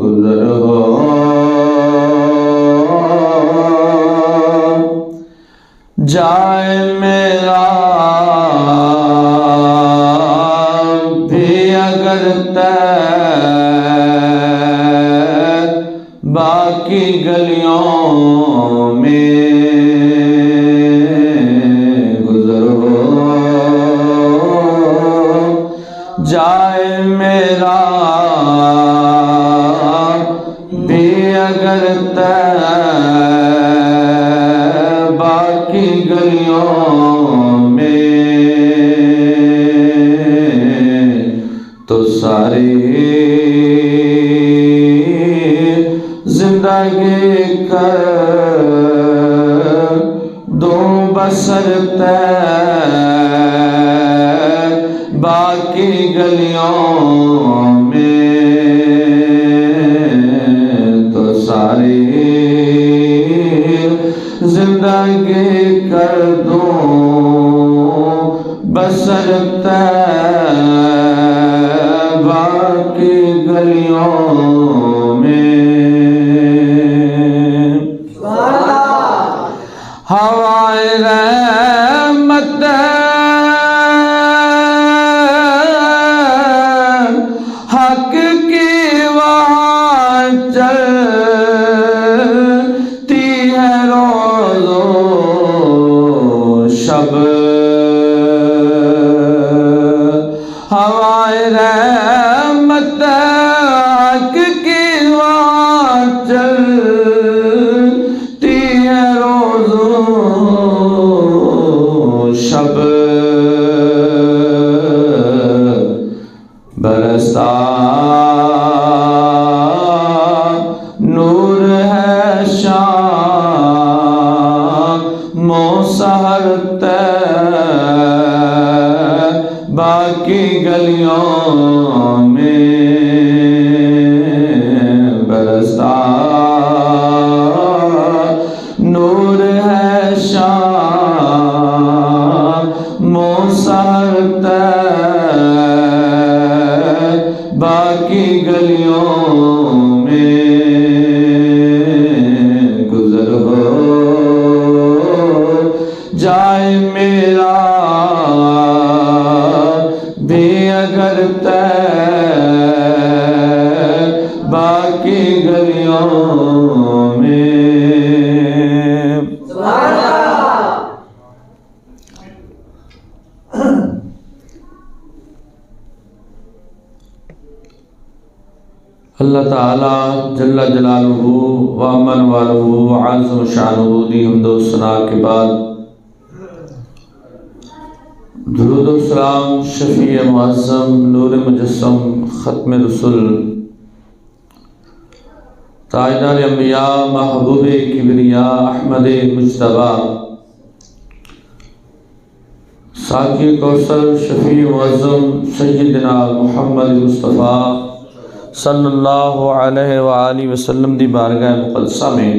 گزر ہو جائے میرا بھی اگر باقی گلیوں میں گزر ہو جائے میرا بھی اگر باقی گلیوں میں تو ساری زندگی کر دوں بسر باقی گلیوں میں تو ساری زندگی کر دوں بسر باقی گلیوں میں ہوائے رحمت حق کی وہاں چلتی ہے روز و شب ہوائے رحمت حق کی وہاں چلتی ہے روز و شب برستا نور ہے شام و سحر باقی گلیوں میں برستا نور ہے شام و سحر باقی گلیوں میں گزر ہو جائے میرا بھی اگر باقی گلیوں میں اللہ تعالیٰ جل جلالہ و امن والہ عظم شانہ دی حمد و ثنا کے بعد درود و سلام شفیع معظم نور مجسم ختم رسول تاجدار انبیاء محبوب کبریاء احمد مجتبیٰ ساقی کوثر شفیع معظم سیدنا محمد مصطفیٰ صلی اللہ علیہ وآلہ وسلم دی بارگاہ مقدسہ میں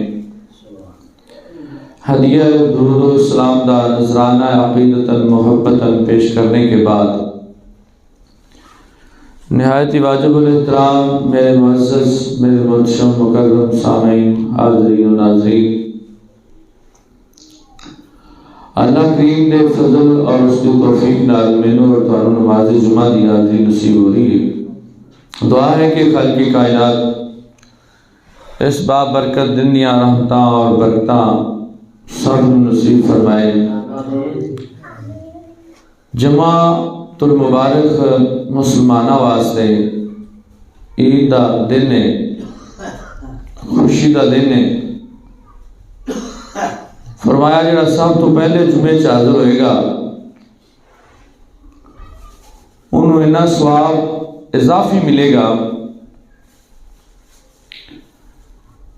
ہدیہ درود و اسلام دا نذرانہ عقیدتاً محبتاً پیش کرنے کے بعد نہایت واجب الاحترام میرے معزز میرے محترم مکرم سامعین حاضرین و ناظرین، اللہ کریم دے فضل اور اس کی توفیق نال مینوں اور تانوں نماز جمعہ دی حاضری نصیب ہو رہی ہے۔ دعا ہے کہ خالق کائنات اس بابرکت دن یا رحمتاں اور برکتاں سب نصیب فرمائے۔ جمعۃ المبارک مسلمانہ واسطے عید دا دن ہے، خوشی دا دن ہے۔ فرمایا جڑا سب تو پہلے جمعے چ حاضر ہوئے گا انہوں اتنا ثواب اضافی ملے گا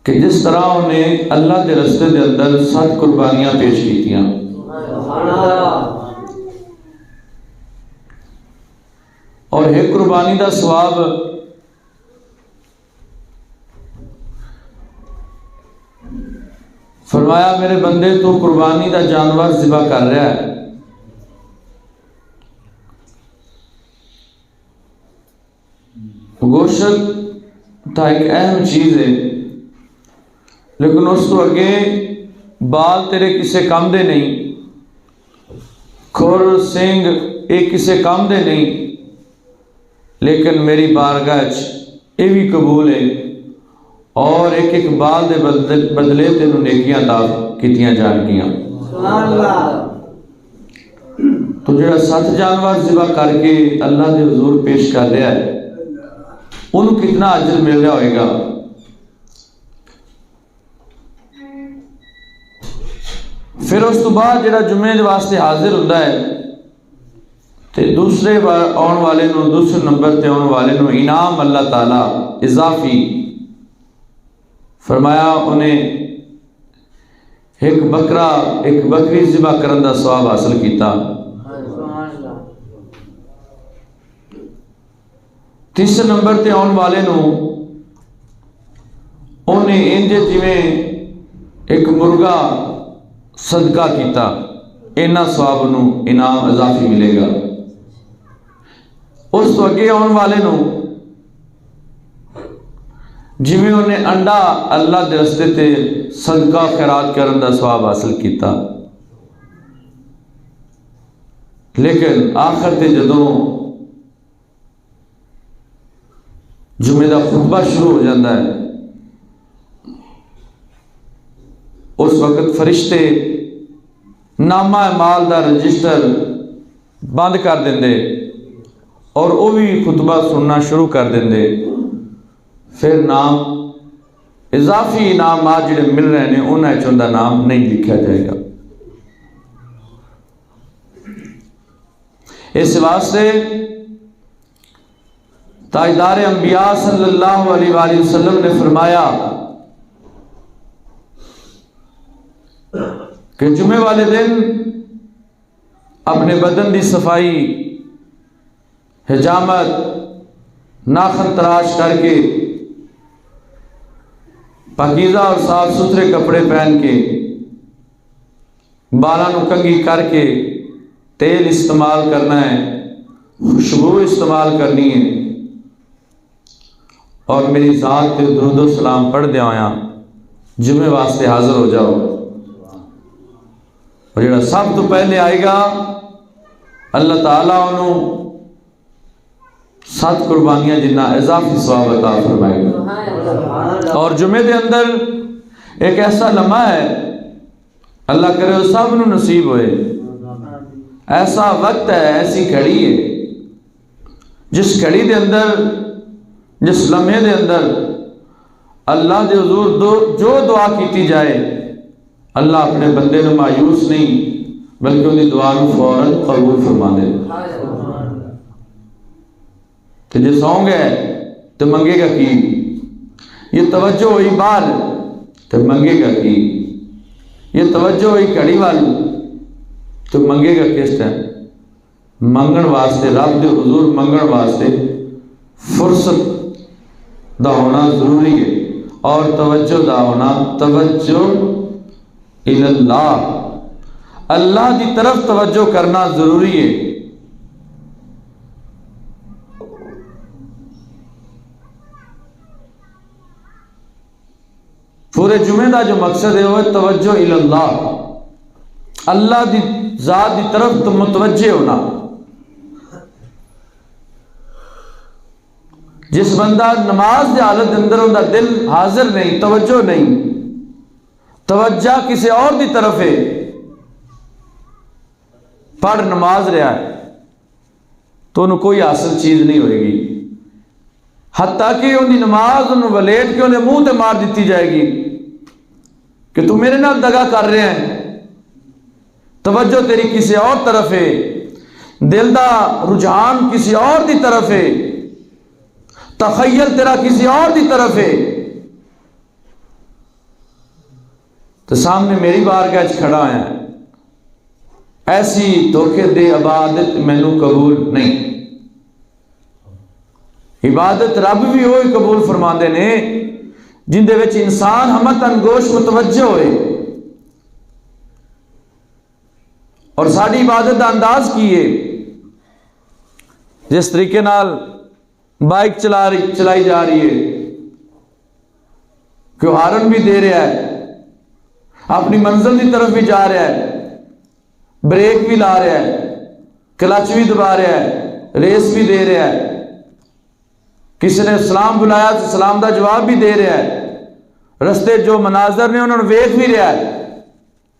کہ جس طرح انہیں اللہ کے رستے دے اندر 7 قربانیاں پیش کیتیاں۔ اور ایک قربانی دا ثواب فرمایا میرے بندے تو قربانی دا جانور ذبح کر رہا ہے، گوشت تا ایک اہم چیز ہے، لیکن اس تو اگے بال تیرے کسے کام دے نہیں، کھر سنگ ایک کسے کام دے نہیں، لیکن میری بارگاہ یہ بھی قبول ہے، اور ایک ایک بال دے بدلے تینوں نیکیاں عطا کیتیاں جان گیاں۔ تو جڑا 7 جانور ذبح کر کے اللہ دے حضور پیش کر رہا ہے، انہوں کتنا اجر مل رہا ہوئے گا؟ پھر اس تو بعد جڑا جمعے دے واسطے حاضر ہوتا ہے تے دوسرے آن والے نو، دوسرے نمبر تے آن والے نو انعام اللہ تعالیٰ اضافی فرمایا، انہیں ایک بکری ذبح کرن دا ثواب حاصل کیتا۔ تیسرے نمبر تے آن والے نو انہیں انجے جویں ایک مرغا صدقہ کیتا، اینا ثواب نو انعام اضافی ملے گا۔ اس تو اگے آن والے نو جویں انہیں انڈا اللہ دے رستے تے صدقہ خیرات کرن دا ثواب حاصل کیتا، لیکن آخر تے جدوں جمعے دا خطبہ شروع ہو جاتا ہے، اس وقت فرشتے نامہ اعمال دا رجسٹر بند کر دیندے اور وہ بھی خطبہ سننا شروع کر دیندے۔ پھر نام اضافی انعامات جڑے مل رہے ہیں انہاں وچوں دا نام نہیں لکھا جائے گا۔ اس واسطے تاجدار انبیاء صلی اللہ علیہ وآلہ وسلم نے فرمایا کہ جمعے والے دن اپنے بدن دی صفائی، حجامت، ناخن تراش کر کے پاکیزہ اور صاف ستھرے کپڑے پہن کے، بالاں نو کنگھی کر کے، تیل استعمال کرنا ہے، خوشبو استعمال کرنی ہے، اور میری ذات تے درود و سلام پڑھ دے آیا جمعے واسطے حاضر ہو جاؤ۔ اور جڑا سب تو پہلے آئے گا اللہ تعالیٰ انہوں 7 قربانیاں جنہ اضافی ثواب عطا فرمائے گا۔ اور جمعے دے اندر ایک ایسا لمحہ ہے، اللہ کرے وہ سب نو نصیب ہوئے، ایسا وقت ہے، ایسی گھڑی ہے، جس گھڑی دے اندر، جس لمحے دے اندر اللہ دے حضور جو دعا کیتی جائے، اللہ اپنے بندے نو مایوس نہیں بلکہ ان کی دعا نو فوراً قبول فرما دے۔ کہ جے سونگ ہے تو منگے گا کی، یہ توجہ ہوئی بال تو منگے گا کی، یہ توجہ ہوئی کھڑی والی تو منگے گا کس ٹائم؟ منگن واسطے رب دے حضور منگن واسطے فرصت دا ہونا ضروری ہے، اور توجہ دا ہونا، توجہ اللہ، اللہ دی طرف توجہ کرنا ضروری ہے۔ پورے جمعے دا جو مقصد ہے وہ ہے توجہ اللہ، اللہ دی ذات دی طرف متوجہ ہونا۔ جس بندہ نماز دی حالت اندر ان دا دل حاضر نہیں، توجہ نہیں، توجہ کسی اور دی طرف ہے، پڑھ نماز رہا ہے تو انہوں کوئی حاصل چیز نہیں ہوئے گی، حتیٰ کہ ان دی نماز انہوں ولیٹ کے انہیں منہ تے مار دیتی جائے گی کہ تو میرے نال دگا کر رہے ہیں۔ توجہ تیری کسی اور طرف ہے، دل دا رجحان کسی اور دی طرف ہے، تخیل تیرا کسی اور دی طرف ہے، تو سامنے میری بارگاہ کھڑا ہے، ایسی دھوکے دے عبادت مینوں قبول نہیں۔ عبادت رب بھی ہوئی قبول فرما دے نے جن دے وچ انسان ہمتن گوش متوجہ ہوئے، اور ساری عبادت دا انداز کیے جس طریقے نال بائک چلائی جا رہی ہے، کہ ہارن بھی دے رہا ہے، اپنی منزل کی طرف بھی جا رہا ہے، بریک بھی لا رہا ہے، کلچ بھی دبا رہا ہے، ریس بھی دے رہا ہے، کسی نے سلام بلایا تو سلام دا جواب بھی دے رہا ہے، رستے جو مناظر نے انہوں نے ویکھ بھی رہا ہے،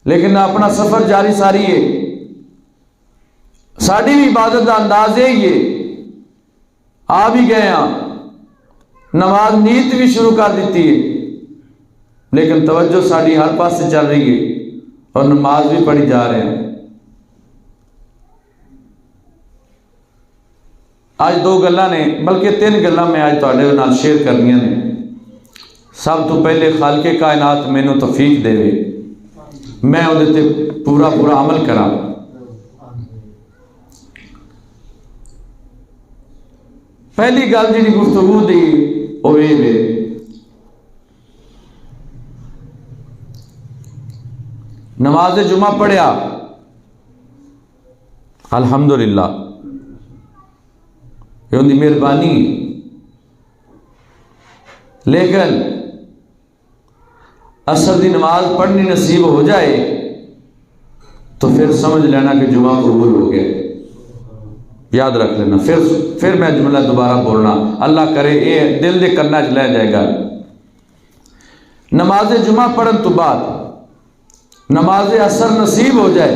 لیکن اپنا سفر جاری ساری ہے۔ ساری بھی عبادت کا انداز یہی ہے، آ بھی گئے ہاں، نماز نیت بھی شروع کر دیتی ہے، لیکن توجہ ساری ہر پاس سے چل رہی ہے اور نماز بھی پڑھی جا رہے ہیں۔ آج دو گلاں نے، بلکہ تین گلاں میں آج تواڈے نال شیئر کرنیاں نے۔ سب تو پہلے خالق کائنات مینوں توفیق دے، میں وہ تے پورا عمل کراں۔ پہلی گل جی گفتگو دی وہ یہ ہے، نماز جمعہ پڑھیا الحمدللہ، یہ ان کی مہربانی، لیکن عصر دی نماز پڑھنی نصیب ہو جائے تو پھر سمجھ لینا کہ جمعہ قبول ہو گیا، یاد رکھ لینا۔ پھر میں جملہ دوبارہ بولنا، اللہ کرے یہ دل دے کرنا چلا جائے گا۔ نماز جمعہ پڑھن تو بعد نماز عصر نصیب ہو جائے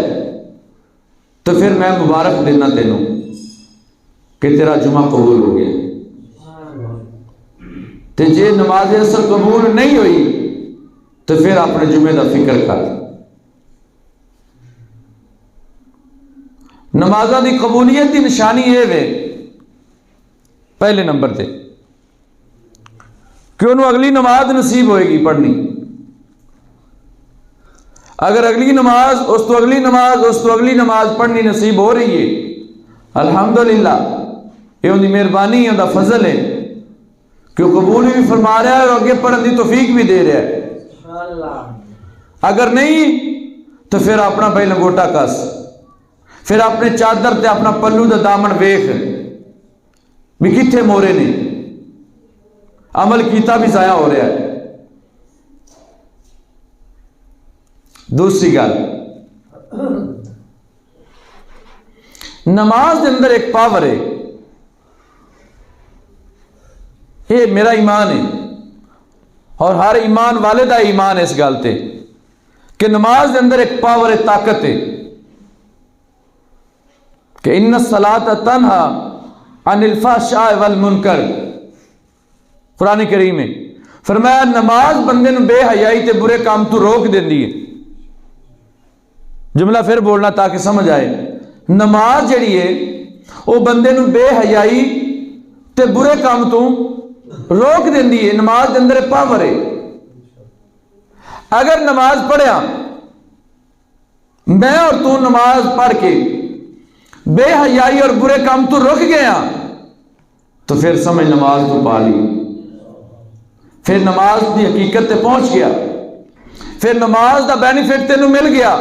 تو پھر میں مبارک دینا تینوں کہ تیرا جمعہ قبول ہو گیا۔ تے جے نماز عصر قبول نہیں ہوئی تو پھر اپنے جمعے دا فکر کر۔ نمازاں دی قبولیت دی نشانی یہ ہے پہلے نمبر تے کہ انہوں اگلی نماز نصیب ہوئے گی پڑھنی۔ اگر اگلی نماز اس تو اگلی نماز اس تو اگلی نماز پڑھنی نصیب ہو رہی ہے الحمدللہ، یہ ان کی مہربانی ہے، ان کا فضل ہے کہ وہ قبول بھی فرما رہا ہے اور آگے پڑھن دی توفیق بھی دے رہا ہے۔ اگر نہیں تو پھر اپنا بھائی لنگوٹا کس، پھر اپنے چادر تے اپنا پلو دا دامن ویکھ بھی کتھے مورے نے، عمل کیتا بھی ضائع ہو رہا ہے۔ دوسری گل، نماز کے اندر ایک پاور ہے، یہ میرا ایمان ہے اور ہر ایمان والے دا ایمان ہے اس گل تے کہ نماز کے اندر ایک پاور ہے، طاقت ہے کہ ان الصلاۃ تنہا عن الفحشاء والمنکر، قرآن کریم میں فرمایا نماز بندے نو بے حیائی تے برے کام تو روک دیندی ہے۔ جملہ پھر بولنا تاکہ سمجھ آئے، نماز جڑی ہے وہ بندے نو بے حیائی تے برے کام تو روک دیندی ہے۔ نماز کے اندر پاور ہے۔ اگر نماز پڑھیا میں اور تو نماز پڑھ کے بے حیائی اور برے کام تو رک گیا تو پھر سمجھ نماز تو پا لی، پھر نماز دی حقیقت تے پہنچ گیا، پھر نماز دا بینیفٹ تینوں مل گیا،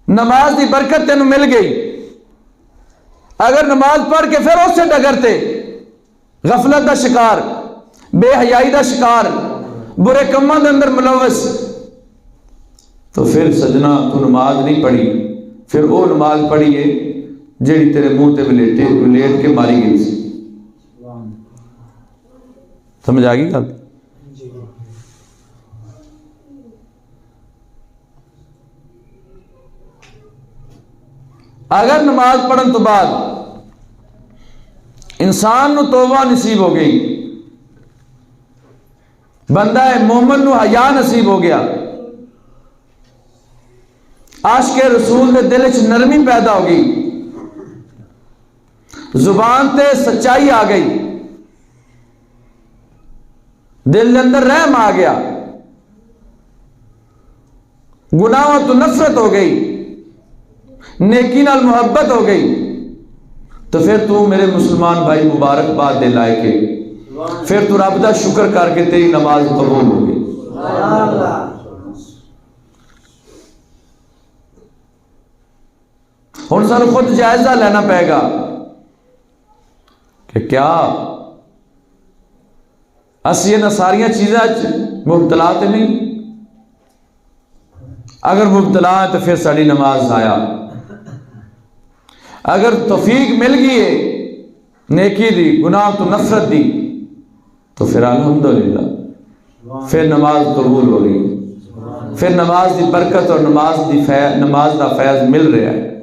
نماز دی برکت تینوں مل گئی۔ اگر نماز پڑھ کے پھر اس سے ڈگرتے غفلت دا شکار، بے حیائی دا شکار، برے کماں دے اندر ملوث، تو پھر سجنا تو نماز نہیں پڑھی، پھر وہ نماز پڑھی ہے جیڑی تیرے منہ تے ولیٹ کے ماری گئی سی۔ سمجھ آ گئی گل؟ اگر نماز پڑھن تو بعد انسان نو توبہ نصیب ہو گئی، بندہ مومن نو حیا نصیب ہو گیا، عاشق رسول دے دل وچ نرمی پیدا ہو گئی، زبان تے سچائی آ گئی، دل کے اندر رحم آ گیا، گناہوں تو نفرت ہو گئی، نیکی نال محبت ہو گئی، تو پھر تو میرے مسلمان بھائی مبارک باد دے لائے کے پھر تو رب دا شکر کر کے تیری نماز قبول ہو گئی۔ ہن سانوں خود جائزہ لینا پائے گا کہ کیا اسی یہ ساریاں چیزیں مبتلا تو نہیں؟ اگر مبتلا ہے تو پھر ساری نماز ضائع۔ اگر توفیق مل گئی ہے نیکی دی، گناہ تو نفرت دی، تو پھر الحمدللہ پھر نماز قبول ہو رہی ہے، پھر نماز دی برکت اور نماز دا فیض مل رہا ہے۔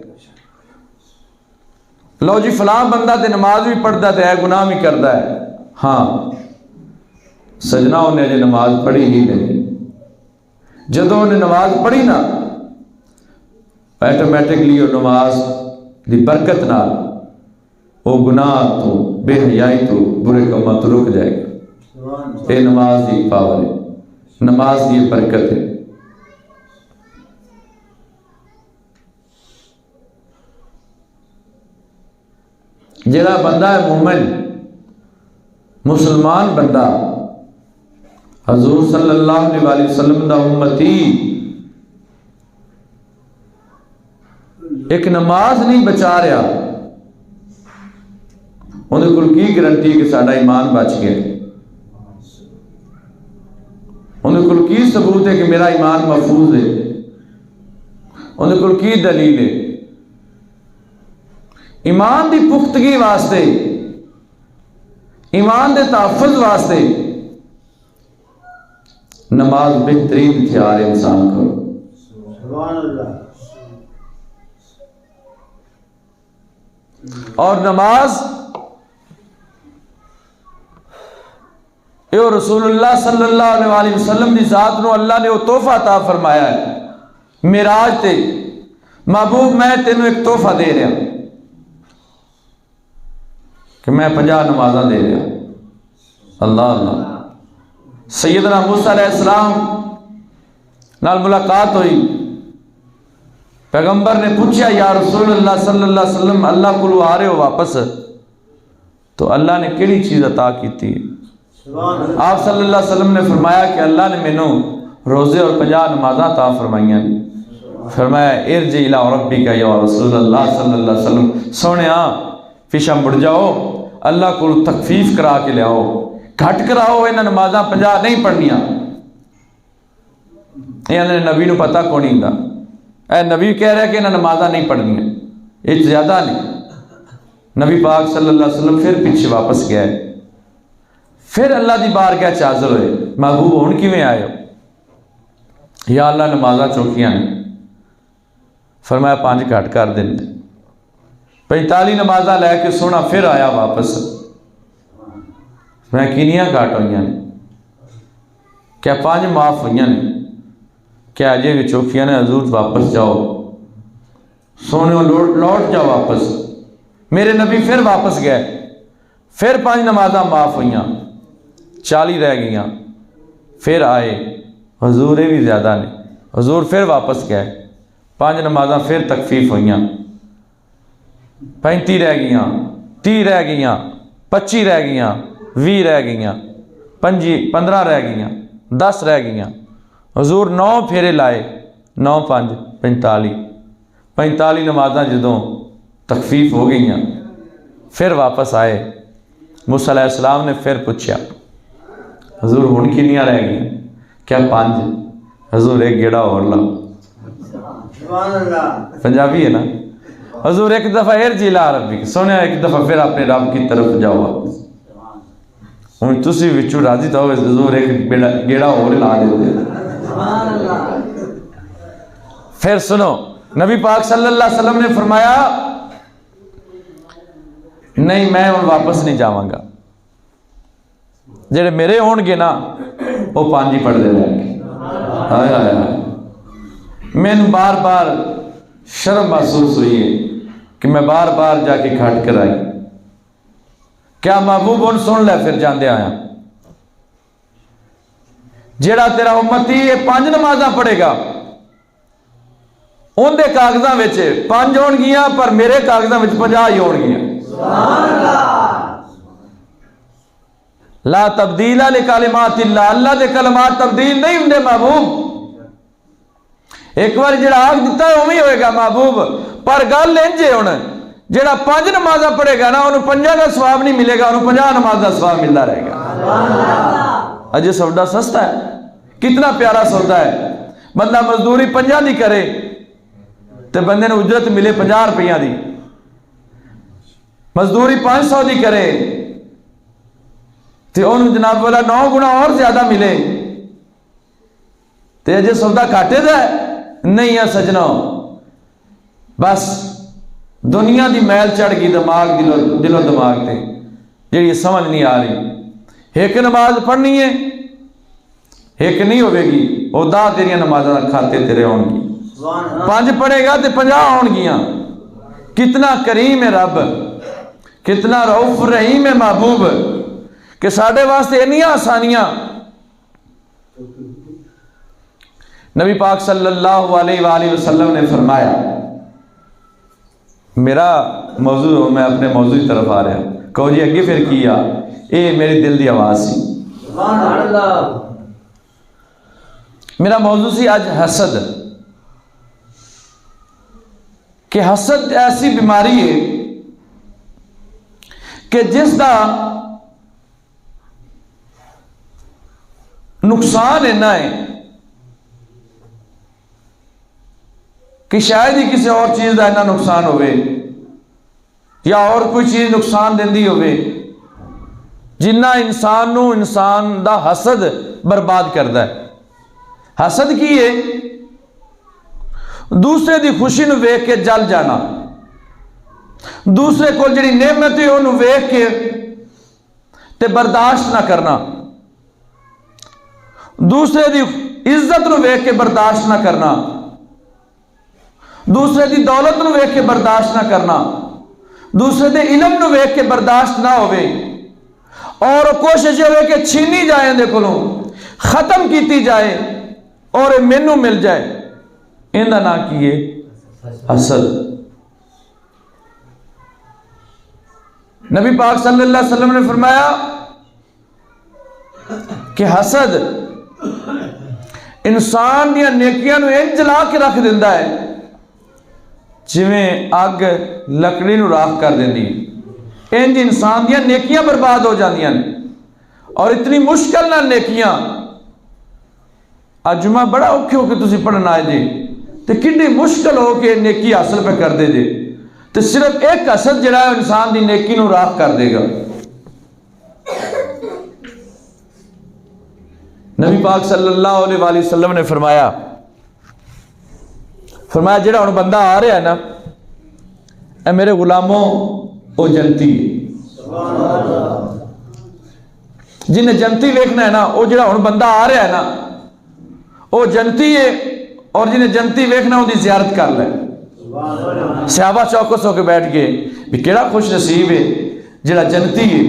لو جی فلاں بندہ تے نماز بھی پڑھتا ہے گناہ بھی کرتا ہے، ہاں سجنا انہیں جو نماز پڑھی ہی نہیں، جدو انہیں نماز پڑھی نا ایٹومیٹکلی وہ نماز دی برکت نال وہ گناہ تو بے حیائی تو برے کاموں تو رک جائے گا۔ یہ نماز دی پاور ہے، نماز دی برکت ہے۔ جڑا بندہ ہے مومن مسلمان بندہ، حضور صلی اللہ علیہ وسلم دا امتی، ایک نماز نہیں بچا رہا، انہیں کل کی گارنٹی کہ ساڈا ایمان بچ گیا؟ انہیں کل کی ثبوت ہے کہ میرا ایمان محفوظ ہے؟ انہیں کل کی دلیل ہے؟ ایمان دی پختگی واسطے، ایمان دے تحفظ واسطے نماز بہترین ہتھیار ہے انسان کو۔ سبحان اللہ۔ اور نماز یہ رسول اللہ صلی اللہ علیہ وسلم کی ذات نو اللہ نے وہ تحفہ عطا فرمایا ہے معراج تے، محبوب میں تینوں ایک تحفہ دے رہا کہ میں 50 نمازاں دے رہا۔ اللہ اللہ۔ سیدنا موسیٰ علیہ السلام نال ملاقات ہوئی، پیغمبر نے پوچھا یا رسول اللہ صلی اللہ علیہ وسلم اللہ کو آ رہے ہو واپس، تو اللہ نے کیڑی چیز عطا کی تھی؟ آپ صلی اللہ علیہ وسلم نے فرمایا کہ اللہ نے مینوں روزے اور 50 نمازاں عطا فرمائیاں۔ فرمایا ارجع الی ربک یا رسول اللہ صلی اللہ علیہ وسلم، سونیا پیچھا مڑ جاؤ، اللہ کو تخفیف کرا کے لے آؤ، گھٹ کراؤ، انہاں نمازاں 50 نہیں پڑھنیاں۔ یہ نبی نو پتہ کون نہیں دا، اے نبی کہہ رہا ہے کہ انہاں نمازاں نہیں پڑھنیاں، یہ زیادہ نہیں۔ نبی پاک صلی اللہ علیہ وسلم پھر پیچھے واپس گئے، پھر اللہ دی بارگاہ چ حاضر ہوئے، محبوب ہن کیویں آئے ہو؟ یا اللہ نمازاں چوکیاں نے۔ فرمایا 5 گھٹ کر دیں۔ 45 نمازاں لے کے سونا پھر آیا واپس، میں کنیاں گھٹ ہوئی ہیں؟ کیا 5 معاف ہوئی ہیں؟ کیا اجے بھی چوکیاں نے؟ حضور واپس جاؤ، سونے لوٹ جاؤ واپس۔ میرے نبی پھر واپس گئے، پھر 5 نمازاں معاف ہوئی، 40 رہ گئیاں، پھر آئے، حضور یہ بھی زیادہ نے۔ حضور پھر واپس گئے، 5 نمازاں پھر تخفیف ہوئیاں، 35 رہ گئیاں، 30 رہ گئیاں، 25 رہ گئیاں، 20 رہ گئیاں، 15 رہ گئیاں، 10 رہ گئیاں۔ حضور 9 پھیرے لائے، 9 5 45 نمازاں جدوں تخفیف ہو گئیاں، پھر واپس آئے۔ موسیٰ علیہ السلام نے پھر پوچھا حضور ہن کنیاں رہ گئیاں؟ کیا 5؟ حضور ایک گیڑا اور لاؤ۔ سبحان اللہ۔ پنجابی ہے نا؟ حضور ایک دفعہ ارجع الی ربک، سونے ایک دفعہ پھر اپنے رب کی طرف جاؤ واپس۔ ہوں تسی وچوں راضی تو حضور ایک گیڑا اور لا دے۔ پھر سنو، نبی پاک صلی اللہ علیہ وسلم نے فرمایا نہیں میں ہوں واپس نہیں جاواں گا، جڑے میرے ہون گے نا وہ 5 ہی پڑھتے رہیں گے۔ ہائے ہائے ہائے، میں نے بار بار شرم محسوس ہوئی ہے کہ میں بار بار جا کے گھٹ کر آئی۔ کیا محبوب ان سن لے پھر جاندے آیا، جیڑا تیرا امتی یہ 5 نمازاں پڑھے گا ان دے کاغذاں وچ 5 ہون گیاں، پر میرے کاغذاں وچ 50 ہی ہون گیاں۔ لا تبدیل لکلمات اللہ، اللہ دے کلمات تبدیل نہیں ہوندے محبوب۔ ایک بار جڑا آگ دیتا ہے وہی ہوئے گا محبوب، پر گل انجے ہن جڑا 5 نمازاں پڑھے گا نا انہوں 5 کا ثواب نہیں ملے گا، انہوں 50 نماز کا ثواب ملتا رہے گا۔ اجے سودا سستا ہے، کتنا پیارا سودا ہے۔ بندہ مزدوری 50 دی کرے تے بندے نے اجرت ملے 50 روپیہ دی، مزدوری 500 دی کرے تے انہوں جناب والا 9 گنا اور زیادہ ملے، تے اجے سودا کاٹے دا ہے نہیں ہے سجنوں۔ بس دنیا دی میل چڑھ گئی دماغ دل و دماغ تے، جیڑی سمجھ نہیں آ رہی۔ ایک نماز پڑھنی ہے، ایک نہیں ہوئے گی، وہ 10 تیریاں نمازاں کھاتے تیرے ہون گی، 5 پڑھے گا تے 50 ہون گیاں۔ کتنا کریم ہے رب، کتنا رؤوف رحیم ہے محبوب کہ ساڑھے واسطے انہی آسانیاں۔ نبی پاک صلی اللہ علیہ وآلہ وسلم نے فرمایا، میرا موضوع میں اپنے موضوع کی طرف آ رہا ہوں، کہو جی اگے پھر کیا، اے میری دل دی آواز سی۔ میرا موضوع سی آج حسد، کہ حسد ایسی بیماری ہے کہ جس دا نقصان اینا ہے کہ شاید ہی کسی اور چیز دا اینا نقصان ہوئے یا اور کوئی چیز نقصان دیندی ہوئے جنہ انسان دا حسد برباد کردا ہے۔ حسد کی ہے دوسرے دی خوشی نو ویکھ کے جل جانا، دوسرے کو جڑی نعمت ہے انہوں ویکھ کے تے برداشت نہ کرنا، دوسرے دی عزت نو ویکھ کے برداشت نہ کرنا، دوسرے دی دولت نو ویکھ کے برداشت نہ کرنا، دوسرے دے علم نو ویکھ کے برداشت نہ ہوئے، اور کوشش ہوئے کہ چھینی جائے دے کلوں، ختم کیتی جائے اور مینوں مل جائے، اندہ نہ کیے حسد۔ نبی پاک صلی اللہ علیہ وسلم نے فرمایا کہ حسد انسان دیا نیکیاں نو انج جلا کے رکھ دیندہ ہے جویں آگ لکڑی نو راکھ کر دیندی، انج انسان دیا نیکیاں برباد ہو جاندیاں، اور اتنی مشکل نہ نیکیاں۔ آج جمعہ بڑا اوکھے ہو کہ تسی پڑھنا آئے جی تے کتنی مشکل ہو کہ نیکی حاصل پہ کر دے جے، تے صرف ایک حسد جڑا ہے انسان دی نیکی نو راکھ کر دے گا۔ نبی پاک صلی اللہ علیہ وآلہ وسلم نے فرمایا جڑا ان بندہ آ رہا ہے نا، اے میرے غلاموں او جنتی ہے، جنہیں جنتی ویکھنا ہے نا، او جڑا ان بندہ آ رہا ہے نا او جنتی ہے، اور جنہیں جنتی ویکھنا ان دی زیارت کر لے۔ صحابہ چوکس ہو کے بیٹھ گئے بھی کیڑا خوش نصیب ہے جڑا جنتی ہے۔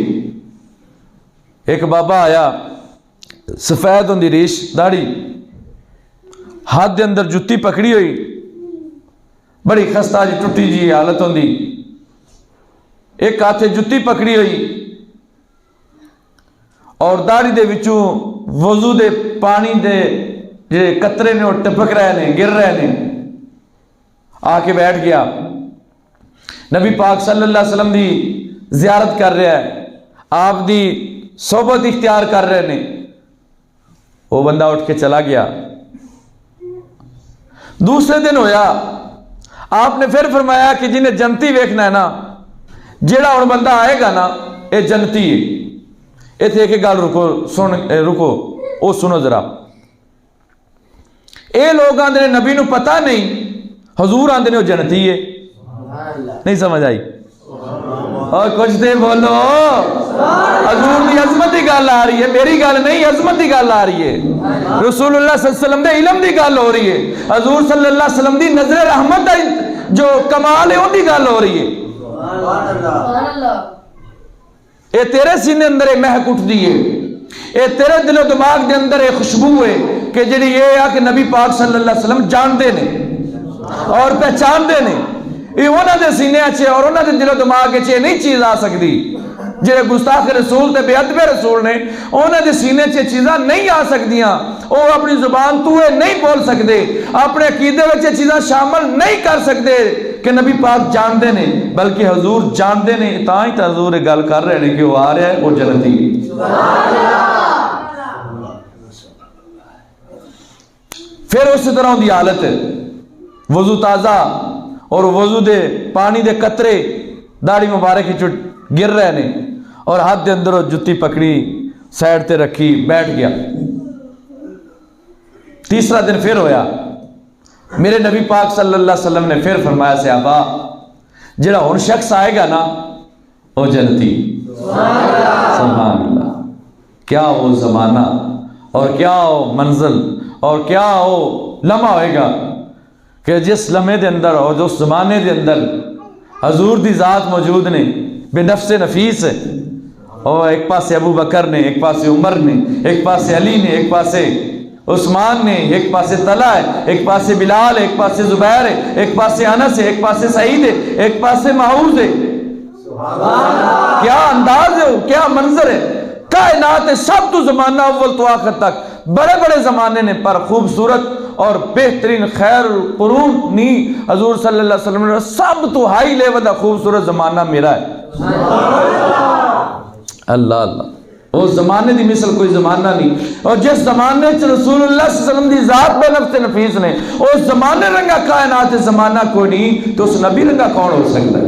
ایک بابا آیا، سفید ہوندی ریش داڑھی، ہاتھ دے اندر جتی پکڑی ہوئی، بڑی خستہ جی ٹوٹی جی حالت ہوندی، ایک ہاتھ جتی پکڑی ہوئی اور داڑھی دے وچوں وضو دے پانی دے جے قطرے نے اور ٹپک رہے نے، گر رہے نے، آ کے بیٹھ گیا۔ نبی پاک صلی اللہ علیہ وسلم دی زیارت کر رہا ہے، آپ دی صحبت اختیار کر رہے نے۔ وہ بندہ اٹھ کے چلا گیا۔ دوسرے دن ہویا، آپ نے پھر فرمایا کہ جنہیں جنتی ویکھنا ہے نا، جیڑا ان بندہ آئے گا نا اے جنتی ہے۔ اے تھے کہ گال رکو او سنو ذرا، اے لوگ آندے نے نبی نو پتہ نہیں، حضور آندے نے وہ جنتی ہے، نہیں سمجھ آئی؟ اور کچھ دے بولو، حضور دی عظمت دی گل آ رہی ہے، میری گل نہیں، عظمت دی گل آ رہی ہے، رسول اللہ صلی اللہ علیہ وسلم دے علم دی گل ہو رہی ہے، حضور صلی اللہ علیہ وسلم دی نظر رحمت دا جو کمال ہے ان دی گل ہو رہی ہے۔ اے تیرے سینے اندر ایک مہک اٹھ دی ہے، اے تیرے دل و دماغ دے اندر ایک خوشبو ہے کہ جڑی یہ ہے کہ نبی پاک صلی اللہ علیہ وسلم جانتے نے اور پہچانتے نے، یہ انہوں نے سینے اچھے اور انہوں نے دل و دماغ اچھے نہیں چیز آ سکتی، جڑے گستاخ رسول تے بے ادب رسول نے انہوں نے سینے اچھے چیزاں نہیں آ سکتیاں، وہ اپنی زبان تو نہیں بول سکتے، اپنے عقیدے وچ چیزاں شامل نہیں کر سکتے، کہ نبی پاک جانتے نے، بلکہ حضور جانتے نے، تاں ہی تو حضور گل کر رہے ہیں کہ وہ آ رہا ہے، وہ جنتی ہے۔ پھر اسی طرح دی حالت ہے، وضو تازہ اور وضو دے پانی دے قطرے داڑھی مبارک ہی گر رہے نے، اور ہاتھ دے اندر جتی پکڑی، سائڈ تے رکھی، بیٹھ گیا۔ تیسرا دن پھر ہویا، میرے نبی پاک صلی اللہ علیہ وسلم نے پھر فرمایا صحابہ جڑا ہن شخص آئے گا نا وہ جنتی۔ سبحان اللہ، کیا وہ زمانہ اور کیا وہ منزل اور کیا وہ لمحہ ہوئے گا کہ جس لمحے دے اندر اور جس زمانے دے اندر حضور دی ذات موجود نے، بے نفس نفیس ہے، اور ایک پاسے ابو بکر نے، ایک پاسے عمر نے، ایک پاسے علی نے، ایک پاسے عثمان نے، ایک پاسے طلحہ ہے، ایک پاسے بلال ہے، ایک پاسے زبیر ہے، ایک پاسے انس ہے، ایک پاسے سعید ہے، ایک پاسے معوذ ہے۔ کیا انداز ہے، کیا منظر ہے، کائنات ہے، سب تو زمانہ اول تو آخر تک بڑے بڑے زمانے نے، پر خوبصورت اور بہترین خیر القرون نی حضور صلی اللہ علیہ وسلم نے سب تو ہائی لیول دا خوبصورت زمانہ میرا ہے۔ اللہ اللہ، وہ زمانے دی مثل کوئی زمانہ نہیں، اور جس زمانے چ رسول اللہ صلی اللہ علیہ وسلم دی ذات بے نفس نفیس نے، اس زمانے رنگا کائنات زمانہ کوئی نہیں، تو اس نبی رنگا کون ہو سکتا ہے؟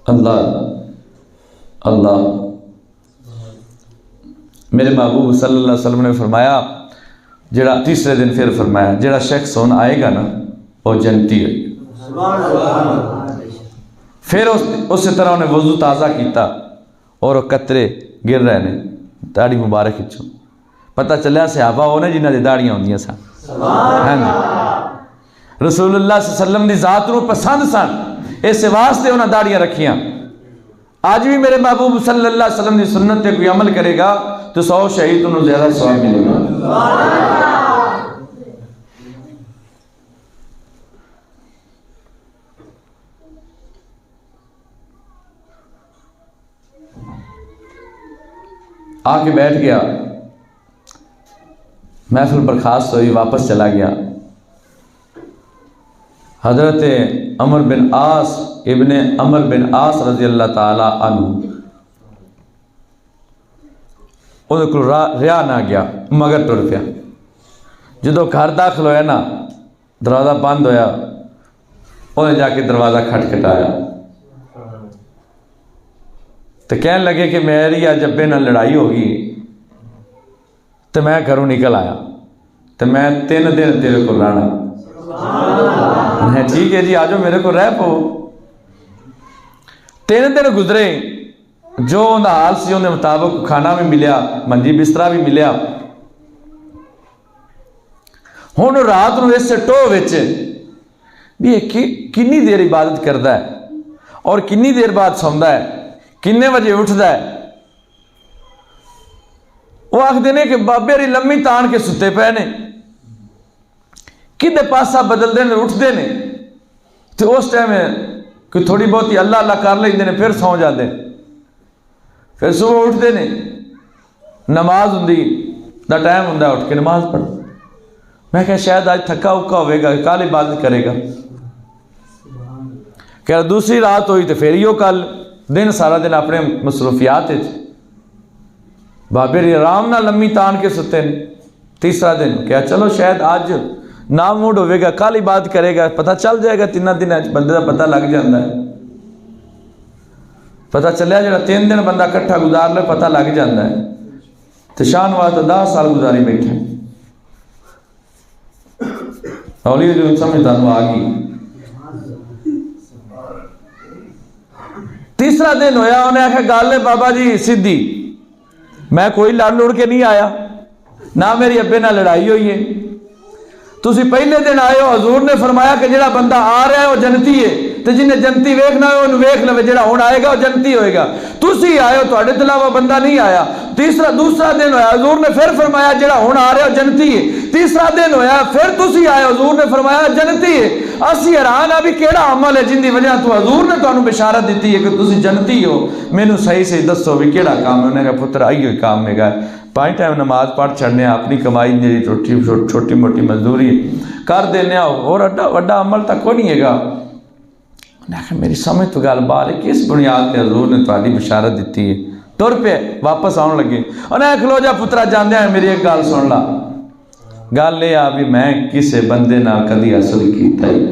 اللہ اللہ۔ میرے محبوب صلی اللہ علیہ وسلم نے فرمایا، جڑا تیسرے دن پھر فرمایا جڑا شخص ہون آئے گا نا وہ جنتی ہے۔ پھر اسی طرح انہیں وضو تازہ کیتا اور وہ قطرے گر رہے نے داڑھی مبارک چوں، پتہ چلیا صحابہ انہیں جنہ دی داڑیاں ہوندیاں سن، رسول اللہ صلی اللہ علیہ وسلم دی ذات نو پسند سن، اس واسطے انہیں داڑیاں رکھیاں۔ آج بھی میرے محبوب صلی اللہ علیہ وسلم دی سنت پہ کوئی عمل کرے گا تو 100 شہید انہوں زیادہ ثواب ملے گا۔ آ کے بیٹھ گیا، محفل برخاست ہوئی، واپس چلا گیا۔ حضرت عمر بن عاص ابن عمر بن عاص رضی اللہ تعالی عنہ انہوں کو رہا نہ گیا، مگر ٹر پیا۔ جدو گھر داخل ہویا نا، دروازہ بند ہویا، انہیں جا کے دروازہ کھٹکھٹایا تو کہنے لگے کہ میری یا جبے نہ لڑائی ہوگی تو میں گھروں نکل آیا تو میں 3 دن تیرے کو رہنا۔ ٹھیک ہے جی، آجو میرے کو رہ پو۔ 3 دن گزرے، جو انہا حال سی انہیں مطابق کھانا بھی ملیا، منجی بسترہ بھی ملیا۔ ہون رات نو اس سے ٹو ویچے بھی کنی دیر عبادت کردہ ہے اور کنی دیر بعد سوندہ ہے، کنے وجہ اٹھدا ہے۔ وہ آکھ دینے کہ بابے ری لمبی تان کے ستے پہ نے، کدے پاسا بدل دینے اٹھ دینے، تو اس ٹائم میں کہ تھوڑی بہت ہی اللہ اللہ کر لیں دینے، پھر سو جا دیں، پھر صبح اٹھ دینے، نماز ہوندی دا ٹائم ہوندہ اٹھ کے نماز پڑھ۔ میں کہا شاید آج تھکا اکا ہوئے گا، کال عبادت کرے گا۔ کہ دوسری رات ہوئی تو پھر ہی کل دن سارا دن اپنے مصروفیات ہے، بابے ری آرام نہ لمبی تان کے ستے نے۔ تیسرا دن کیا چلو شاید آج نہ موڈ ہوئے گا، کل عبادت کرے گا، پتہ چل جائے گا 3 دن بندے دا پتہ لگ جاندہ ہے، پتہ چلیا جڑا 3 دن بندہ کٹھا گزار لے پتہ لگ جاندہ ہے۔ تو شان واسطہ 10 سال گزاری بیٹھے، اولی جو سمجھتا ہوں آگئی۔ تیسرا دن ہویا، انہیں آکھا گالے بابا جی سدھی، میں کوئی لڑ لڑ کے نہیں آیا، نہ میری ابے نہ لڑائی ہوئی ہے۔ تسی پہلے دن آئے ہو، حضور نے فرمایا کہ جڑا بندہ آ رہا ہے وہ جنتی ہے، تو جنہیں جنتی ویکھنا ہے انہوں ویکھ لوے، جڑا ہون آئے گا وہ جنتی ہوئے گا۔ تسی آئے ہو، تو اڑے علاوہ بندہ نہیں آیا۔ دوسرا دن ہویا، حضور نے پھر فرمایا جڑا ہون آ رہا ہے وہ جنتی ہے۔ تیسرا دن ہویا، پھر تسی آئے، حضور نے فرمایا جنتی ہے۔ اسی حیران ہے بھی کیڑا عمل ہے جن دی وجہ تو حضور نے تانوں بشارت دیتی ہے کہ تسی جنتی ہو، مینوں صحیح سے دسو بھی کیڑا کام ہے۔ انہوں نے کہا پتر آئیو کام میں گئے 5 ٹائم نماز پڑھ چھڑنے اپنی کمائی جی چھوٹی موٹی مزدوری کر دینے اور اڈا وڈا عمل تک کوئی نہیں ہے گا. انہیں کہا میری سمجھ تو گل بات ہے کس بنیاد پہ حضور نے تاری بشارت دیتی ہے. ٹر پہ واپس آن لگے انہیں کھلو جا پترا جاندے ہیں میری ایک گل سن لا. گل یہ آ بھی میں کسے بندے نہ کدی حسد کیتا ہی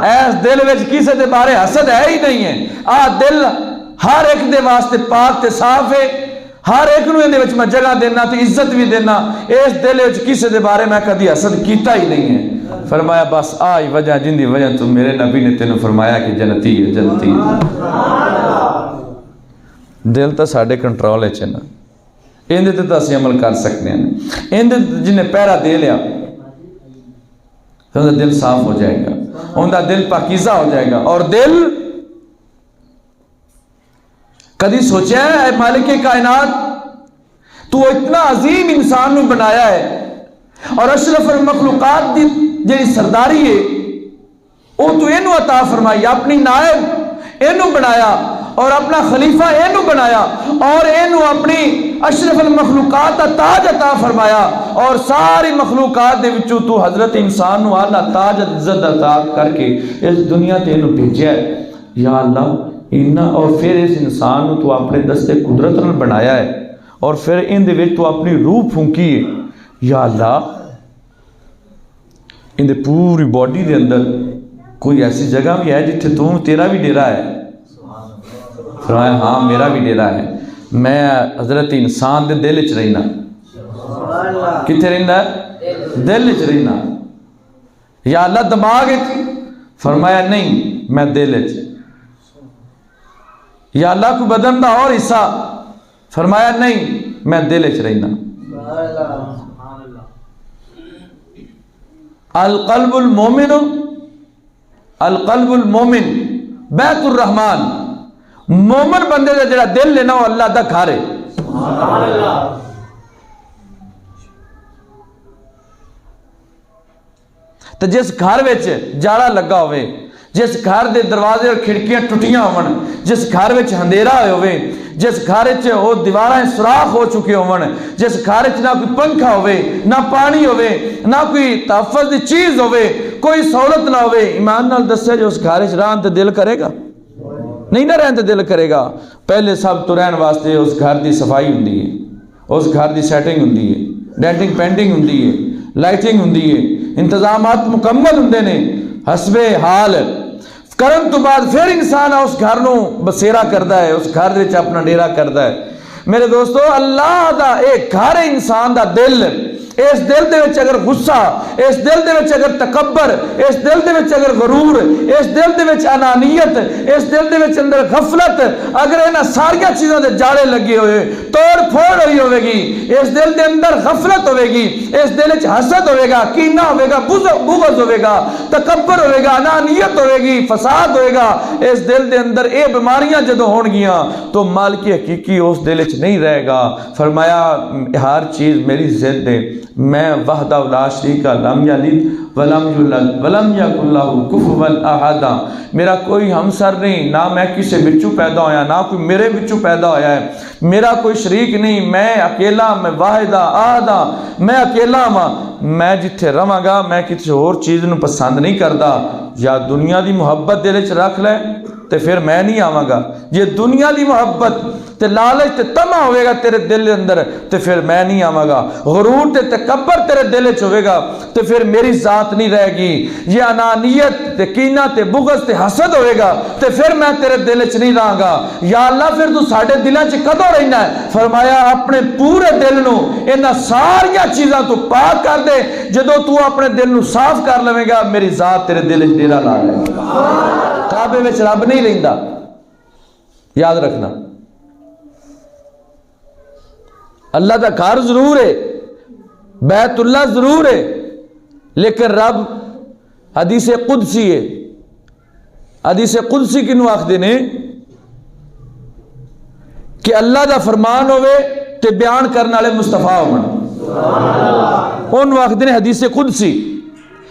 ایس دل وچ کسے دے بارے حسد ہے ہی نہیں ہے. دل ہر ایک دے واسطے پاک تے صاف ہے. ہر ایک نو اندے وچ میں جگہ دینا تے عزت بھی دینا. اس دل وچ کسے دے بارے میں کدی حسد کیتا ہی نہیں ہے. فرمایا بس آئی وجہ جن دی وجہ تو میرے نبی نے تینوں فرمایا کہ جنتی ہے جنتی ہے. دل تو ساڈے کنٹرول ہے نا اندے تے اسی عمل کر سکتے ہیں. اندے جن پہرا دے لیا تو دل صاف ہو جائے گا ان کا دل پاکیزہ ہو جائے گا. اور دل کدی سوچا ہے اے مالک کائنات تو اتنا عظیم انسان نو بنایا ہے اور اشرف المخلوقات دی جی سرداری ہے وہ تو اینو عطا فرمائی اپنی نائب اینو بنایا اور اپنا خلیفہ اینو بنایا اور اینو اپنی اشرف المخلوقات تاج عطا فرمایا اور ساری مخلوقات دے وچوں تو حضرت انسان نو اعلیٰ تاج عزت عطا کر کے اس دنیا تے اینو بھیجیا ہے. یا اللہ اور پھر اس انسان نو تو اپنے دستے قدرت نال بنایا ہے اور پھر ان دے وچ تو اپنی روح پھونکی ہے. یا اللہ ان دے پوری باڈی دے اندر کوئی ایسی جگہ بھی ہے جتھے تیرا بھی ڈیرا ہے. فرمایا ہاں میرا بھی ڈیرا ہے. میں حضرت انسان دے دل وچ رہنا. کتنے رہنا ہے؟ دل وچ رہنا. یا اللہ دماغ فرمایا نہیں میں دل وچ. یا اللہ کو بدن دا اور حصہ فرمایا نہیں میں دل وچ رہنا. القلب المومن بیت الرحمن. مومن بندے دا جڑا دل لینا وہ اللہ دا گھر ہے. تو جس گھر وچ جاڑا لگا ہوئے جس گھر دے دروازے اور کھڑکیاں ٹوٹیاں ہون جس گھر وچ اندھیرا ہوئے جس گھر وچ وہ دیواراں سوراخ ہو چکے ہون جس گھر وچ نہ کوئی پنکھا ہوئے نہ پانی ہوئے نہ کوئی تحفظ دی چیز ہوئے کوئی سہولت نہ ہوئے ایمان نال دسے جو اس گھر وچ رہن تے دل کرے گا نہیں نہ رہن تے دل کرے گا. پہلے سب تو رہن واسطے اس گھر دی صفائی ہوندی ہے اس گھر دی سیٹنگ ہوندی ہے ڈینٹنگ پینٹنگ ہوندی ہے لائٹنگ ہوندی ہے انتظامات مکمل ہوندے نے حسب حال کرن تو بعد پھر انسان اس گھر نو بسیرا کردا ہے اس گھر وچ اپنا ڈیرا کردا ہے. میرے دوستو اللہ دا ایک گھر ہے انسان دا دل. اس دل دے وچ اگر غصہ اس دل دے وچ اگر تکبر اس دل دے وچ اگر غرور اس دل دے وچ انانیت اس دل دے وچ اندر غفلت اگر انہاں ساریاں چیزاں دے جاڑے لگے ہوئے توڑ پھوڑ ہوئی ہوئے گی اس دل دے اندر غفلت ہوئے گی اس دل وچ حسد ہوئے گا کینہ ہوئے گا بغض ہوئے گا تکبر ہوئے گا انانیت ہوئے گی فساد ہوئے گا اس دل دے اندر اے بیماریاں جدوں ہون گیاں تو مالک حقیقی اس دل وچ نہیں رہے گا. فرمایا ہر چیز میری ضد ہے میں وحدہ لا شریک لم یلد ولم یولد ولم یکن لہ کفوا احد. میرا کوئی ہمسر نہیں نہ میں کسی بچوں پیدا ہویا نہ کوئی میرے بچوں پیدا ہویا ہے. میرا کوئی شریک نہیں میں اکیلا میں واحد احد میں اکیلا ہاں. میں جتھے رہاں گا میں کسی اور چیز نو پسند نہیں کردا. یا دنیا دی محبت دل وچ رکھ لے تے پھر میں نہیں آواں گا. یہ دنیا دی محبت تے لالچ تے طمع ہوئے گا تیرے دل دے اندر تے پھر میں نہیں آواں گا. غرور تے تکبر تیرے دل وچ ہوئے گا تے پھر میری ذات نہیں رہے گی. یہ انانیت تے کینہ تے بغض تے حسد ہوئے گا تے پھر میں تیرے دل وچ نہیں رہاں گا. یا اللہ پھر تو ساڈے دلاں وچ کدوں رہنا ہے؟ فرمایا اپنے پورے دل نو انہاں ساریاں چیزاں تو پاک کر دے. جدوں تو اپنے دل نو صاف کر لویں گا میری ذات تیرے دل وچ ڈیرا لا لے گی. کعبے وچ رب نہیں رہندا یاد رکھنا. اللہ دا گھر ضرور ہے بیت اللہ ضرور ہے لیکن رب حدیث قدسی ہے. حدیث قدسی کنوں آکھدے نے کہ اللہ دا فرمان ہوئے تے بیان کرنے والے مصطفیٰ ہون انہوں آکھدے نے حدیث قدسی.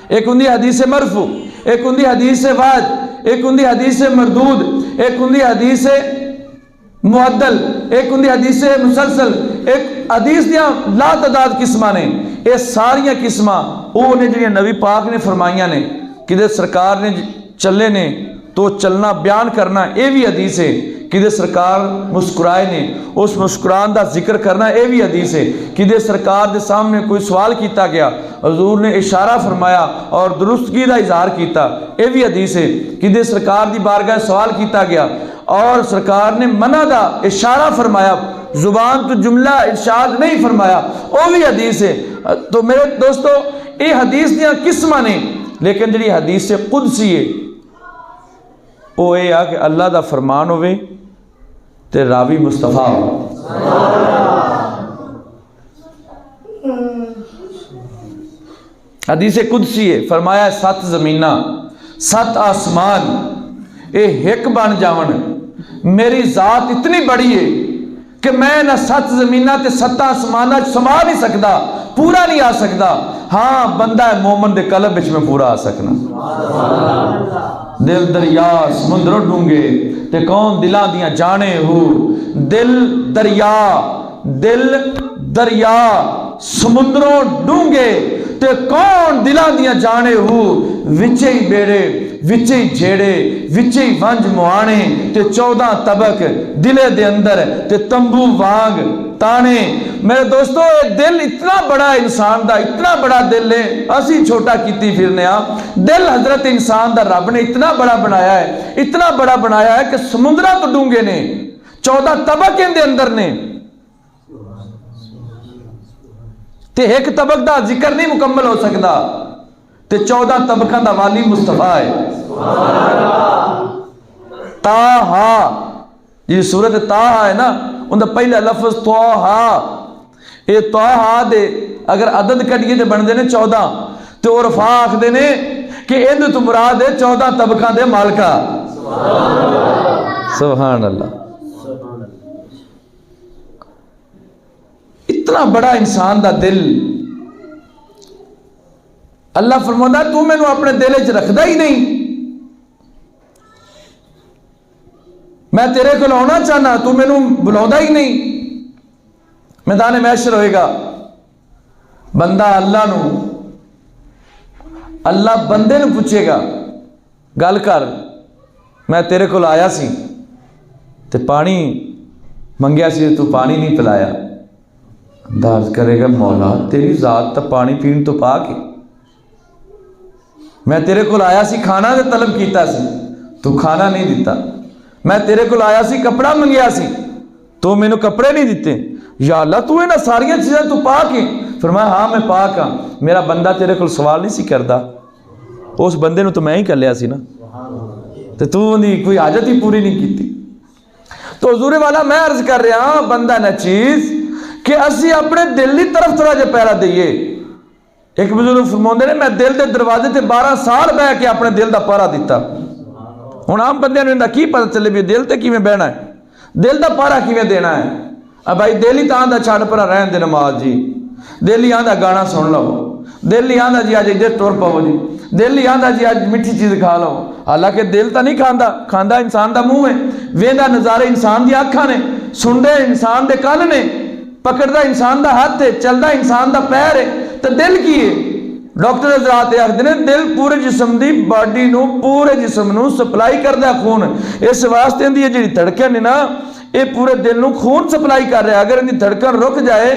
ایک ہوندی حدیث مرفوع ایک ہوندی حدیث واحد ایک ہوندی حدیث مردود ایک ہوندی حدیث معدل ایک ہوندی حدیث مسلسل ایک حدیث دیاں لا تعداد قسماں نے، یہ ساریاں قسماں وہ نے جڑیاں نبی پاک نے فرمائیاں نے، کدے سرکار نے چلے نے تو چلنا بیان کرنا یہ بھی حدیث ہے، کدے سرکار مسکرائے نے اس مسکران دا ذکر کرنا یہ بھی حدیث ہے، کدے سرکار دے سامنے کوئی سوال کیتا گیا حضور نے اشارہ فرمایا اور درستگی دا اظہار کیتا یہ بھی حدیث ہے، کدے سرکار دی بارگاہ سوال کیتا گیا اور سرکار نے منع دا اشارہ فرمایا، زبان تو جملہ ارشاد نہیں فرمایا وہ بھی حدیث ہے۔ تو میرے دوستو یہ حدیث دیاں قسماں نے، لیکن جڑی حدیث قدسی ہے وہ یہ کہ اللہ دا فرمان ہوئے تے راوی مصطفیٰ ہو۔ حدیث قدسی ہے، فرمایا 7 زمینہ 7 آسمان اے ایک بن جاون، میری ذات اتنی بڑی ہے کہ میں نہ 7 زمینہ تے 7 آسمانہ سما نہیں سکتا، پورا نہیں آ سکتا، ہاں بندہ مومن دے قلب وچ میں پورا آ سکنا۔ دل دریا سمندروں ڈونگے تے کون دلاں دیاں جانے ہو، دل دریا سمندروں ڈونگے تے کون دلاں دیاں جانے ہو، وچے ہی بیڑے وچے ہی جھیڑے وچے ہی ونج موانے تے 14 طبق دلے دے اندر تے تمبو وانگ تانے۔ میرے دوستو دل اتنا بڑا انسان دا، اتنا بڑا دل ہے، اسی چھوٹا کیتی پھرنے دل حضرت انسان دا رب نے اتنا بڑا بنایا ہے، اتنا بڑا بنایا ہے کہ سمندرہ تو ڈونگے نے، 14 طبق ان دے اندر نے تے ایک طبق دا ذکر نہیں مکمل ہو سکتا تے 14 طبقہ دا والی مصطفیٰ ہے۔ تاہا جی سورت تاہا ہے نا، ان دا پہلا لفظ توہا، یہ توہا دے اگر عدد کٹیے دے بن دے نے 14 تو عرفا آکھ دے نے کہ اند تو مراد ہے 14 طبقہ دے مالکہ۔ سبحان اللہ۔ اتنا بڑا انسان دا دل، اللہ فرماتا ہے تو میں نو اپنے دل وچ رکھدا ہی نہیں، میں تیرے کو لانا چاہنا تو میں نو بلاؤں ہی نہیں۔ میدان محشر ہوئے گا بندہ اللہ بندے نو پوچھے گا گل کر میں تیرے کو آیا سی تے پانی منگیا سی تو پانی نہیں پلایا، انداز کرے گا مولا تیری ذات تا پانی پین تو پاک ہے، میں تیرے کو آیا سی کھانا دے طلب کیتا سی تو کھانا نہیں دیتا، میں تیرے کو آیا سی کپڑا منگیا سی تو میں نے کپڑے نہیں دیتے، یا اللہ تو ہے نا ساریاں چیزیں تو پاک ہے۔ فرمایا ہاں میں پاک ہاں، میرا بندہ تیرے کو سوال نہیں سی کردا، اس بندے نو تو میں ہی کر لیا سی نا، تو نہیں کوئی حاجت ہی پوری نہیں کیتی۔ تو حضور والا میں عرض کر رہا ہاں بندہ نہ چیز کہ اسی اپنے دل کی طرف تھوڑا جا پیرا دئیے۔ ایک بزرگ فرماندے نے میں دل دے دروازے تے 12 سال بہ کے اپنے دل دا پارا دیتا، ہن عام بندے نوں اندا کی پتہ چلے بھی دل تے کیویں بہنا ہے، دل دا پارا کیویں دینا ہے۔ اب بھائی دل ہی تاں دا چھڑ پر رہن دے نماز جی، دل ہی آندا گانا سن لو، دل ہی آندا جی اج ادھر ٹر پاؤ جی، دل ہی آندا جی اج میٹھی چیز کھا لو، حالانکہ دل تا نہیں کھاندا، کھاندا انسان دا منہ ہے، ویندا نظارے انسان دی اکھاں نے، سندا انسان دے کان نے، پکڑدا انسان دا ہاتھ ہے، چلدا انسان دا پیر ہے، تے دل کی ہے؟ ڈاکٹر حضرات آکھدے نے دل پورے جسم دی باڈی نو پورے جسم نو سپلائی کردا خون، اس واسطے دی جڑی دھڑکن ہے نا اے پورے دل نو خون سپلائی کر رہا ہے، اگر ان دی دھڑکن رک جائے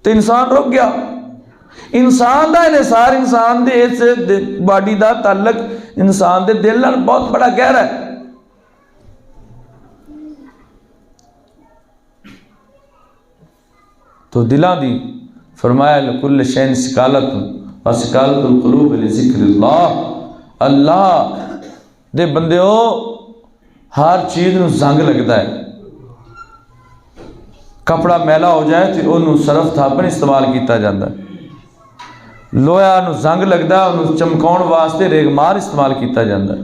تو انسان رک گیا۔ انسان دا انحصار انسان دے اس باڈی دا تعلق انسان دے دل نال بہت بڑا گہرا ہے۔ تو دلاں دی فرمایا لکل شین سکالت وسکالت القلوب لذکر اللہ، اللہ دے بندیو ہر چیز نو زنگ لگتا ہے، کپڑا میلا ہو جائے تو انہوں صرف تھاپن استعمال کیتا جاندہ ہے، لویا نو زنگ لگتا ہے انہوں چمکاؤن واسطے ریگمار استعمال کیتا جاندہ ہے۔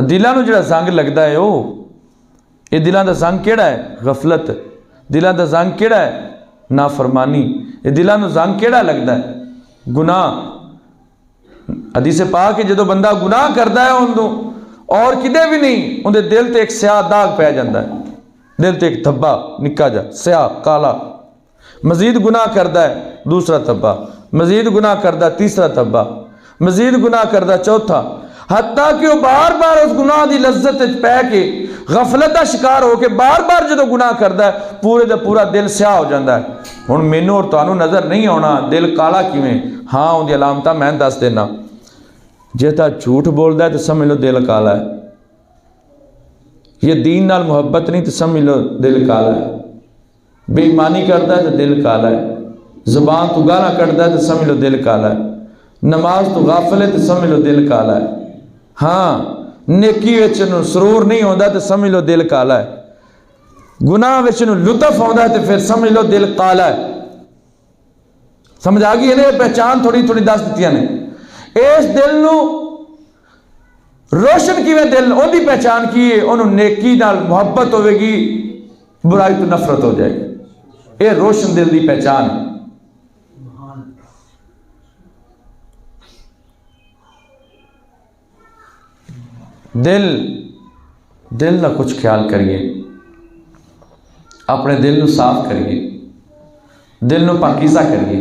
دلاں نو جڑا زنگ لگتا ہے یہ دلاں دا زنگ کیڑا ہے؟ غفلت۔ دلاں دا زنگ کیڑا ہے؟ نافرمانی۔ یہ دلاں نو زنگ کیڑا لگتا ہے؟ گناہ۔ حدیث پاک ہے جدو بندہ گناہ کرتا ہے اور کدے بھی نہیں ان دے دل تے ایک سیاہ داغ پہ جاندہ ہے، دل تے ایک دھبا نکا جا سیاہ کالا، مزید گناہ کردا ہے دوسرا دھبا، مزید گناہ کردا تیسرا دھبا، مزید گناہ کردا چوتھا، حتیٰ کہ وہ بار بار اس گناہ دی لذت پہ کے غفلت دا شکار ہو کے بار بار جدو گناہ کردا ہے پورے دا پورا دل سیاہ ہو جاندہ ہے۔ ہن مینوں اور تانوں نظر نہیں آنا دل کالا کیویں، ہاں ان دی علامتاں میں دس دینا۔ جیتا جھوٹ بولدا ہے تو سمجھ لو دل کالا ہے، یہ دین نال محبت نہیں تو سمجھ لو دل کالا ہے، بے ایمانی کردا ہے تو دل کالا ہے، زبان تو گالاں کڈدا ہے تو سمجھ لو دل کالا ہے، نماز تو غافل ہے تو سمجھ لو دل کالا ہے، ہاں نیکی وچ سرور نہیں ہوندا تو سمجھ لو دل کالا ہے، گناہ وچ لطف ہوندا ہے تو پھر سمجھ لو دل کالا ہے۔ سمجھ آ گئی ہے نا؟ یہ پہچان تھوڑی تھوڑی دس دتیاں نے۔ اس دل نو روشن کیویں دل اون دی پہچان کی ہے، انہوں نیکی نال محبت ہوے گی، برائی تو نفرت ہو جائے گی، یہ روشن دل دی پہچان ہے۔ دل نہ کچھ خیال کریے، اپنے دل نو صاف کریے، دل نو پاکیزہ کریے۔